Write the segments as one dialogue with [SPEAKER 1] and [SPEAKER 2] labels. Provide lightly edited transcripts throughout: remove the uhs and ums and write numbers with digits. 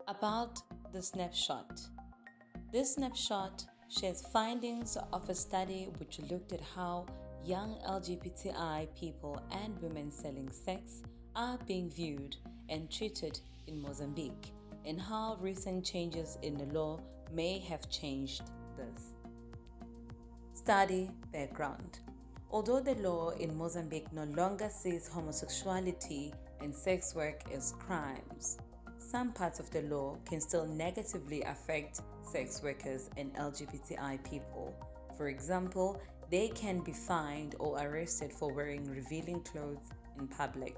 [SPEAKER 1] About the snapshot. This snapshot shares findings of a study which looked at how young LGBTI people and women selling sex are being viewed and treated in Mozambique, and how recent changes in the law may have changed this. Study background. Although the law in Mozambique no longer sees homosexuality and sex work as crimes, some parts of the law can still negatively affect sex workers and LGBTI people. For example, they can be fined or arrested for wearing revealing clothes in public.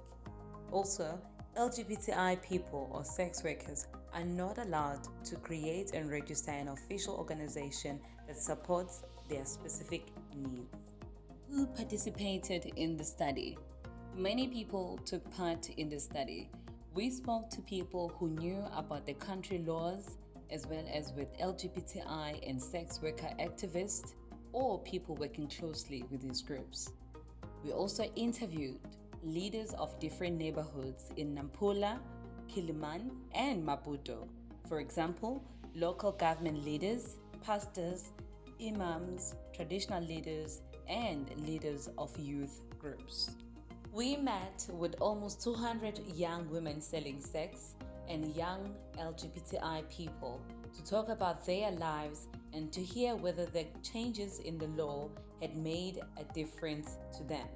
[SPEAKER 1] Also, LGBTI people or sex workers are not allowed to create and register an official organization that supports their specific needs. Who participated in the study? Many people took part in the study. We spoke to people who knew about the country laws, as well as with LGBTI and sex worker activists or people working closely with these groups. We also interviewed leaders of different neighborhoods in Nampula, Kiliman, and Maputo. For example, local government leaders, pastors, imams, traditional leaders, and leaders of youth groups. We met with almost 200 young women selling sex and young LGBTI people to talk about their lives and to hear whether the changes in the law had made a difference to them.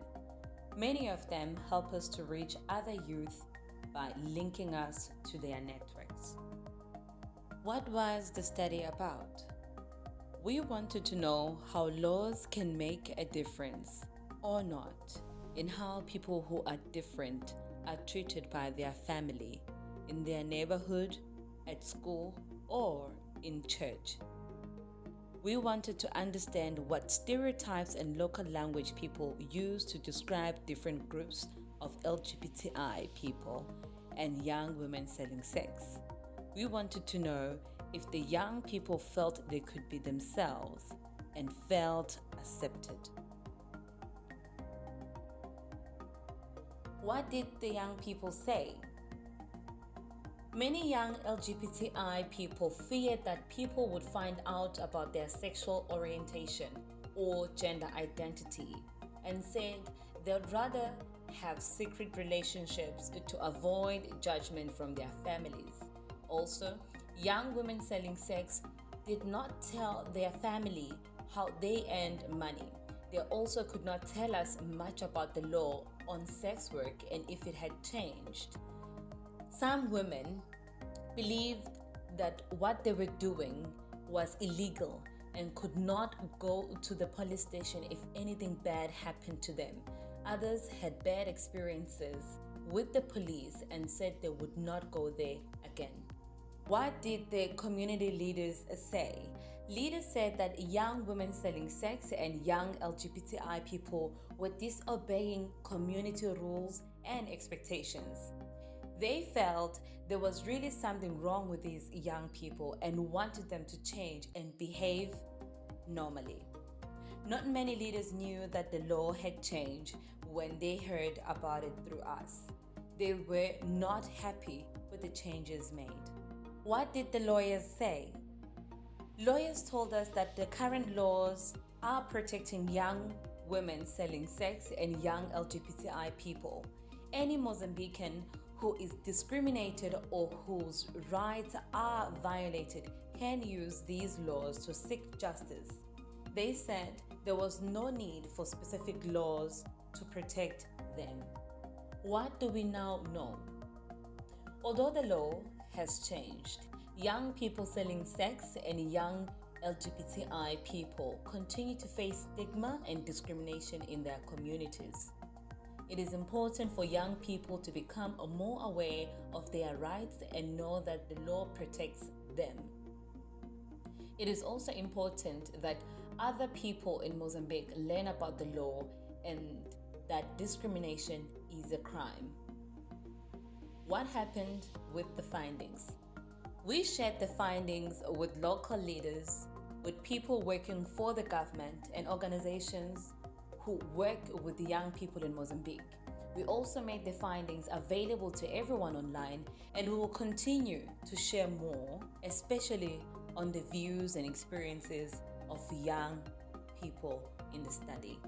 [SPEAKER 1] Many of them help us to reach other youth by linking us to their networks. What was the study about? We wanted to know how laws can make a difference or not in how people who are different are treated by their family, in their neighborhood, at school, or in church. We wanted to understand what stereotypes and local language people use to describe different groups of LGBTI people and young women selling sex. We wanted to know if the young people felt they could be themselves and felt accepted. What did the young people say? Many young LGBTI people feared that people would find out about their sexual orientation or gender identity and said they'd rather have secret relationships to avoid judgment from their families. Also, young women selling sex did not tell their family how they earned money. They also could not tell us much about the law on sex work and if it had changed. Some women believed that what they were doing was illegal and could not go to the police station if anything bad happened to them. Others had bad experiences with the police and said they would not go there again. What did the community leaders say? Leaders said that young women selling sex and young LGBTI people were disobeying community rules and expectations. They felt there was really something wrong with these young people and wanted them to change and behave normally. Not many leaders knew that the law had changed when they heard about it through us. They were not happy with the changes made. What did the lawyers say? Lawyers told us that the current laws are protecting young women selling sex and young LGBTI people. Any Mozambican who is discriminated or whose rights are violated can use these laws to seek justice. They said there was no need for specific laws to protect them. What do we now know? Although the law has changed, young people selling sex and young LGBTI people continue to face stigma and discrimination in their communities. It is important for young people to become more aware of their rights and know that the law protects them. It is also important that other people in Mozambique learn about the law and that discrimination is a crime. What happened with the findings? We shared the findings with local leaders, with people working for the government and organizations who work with the young people in Mozambique. We also made the findings available to everyone online, and we will continue to share more, especially on the views and experiences of young people in the study.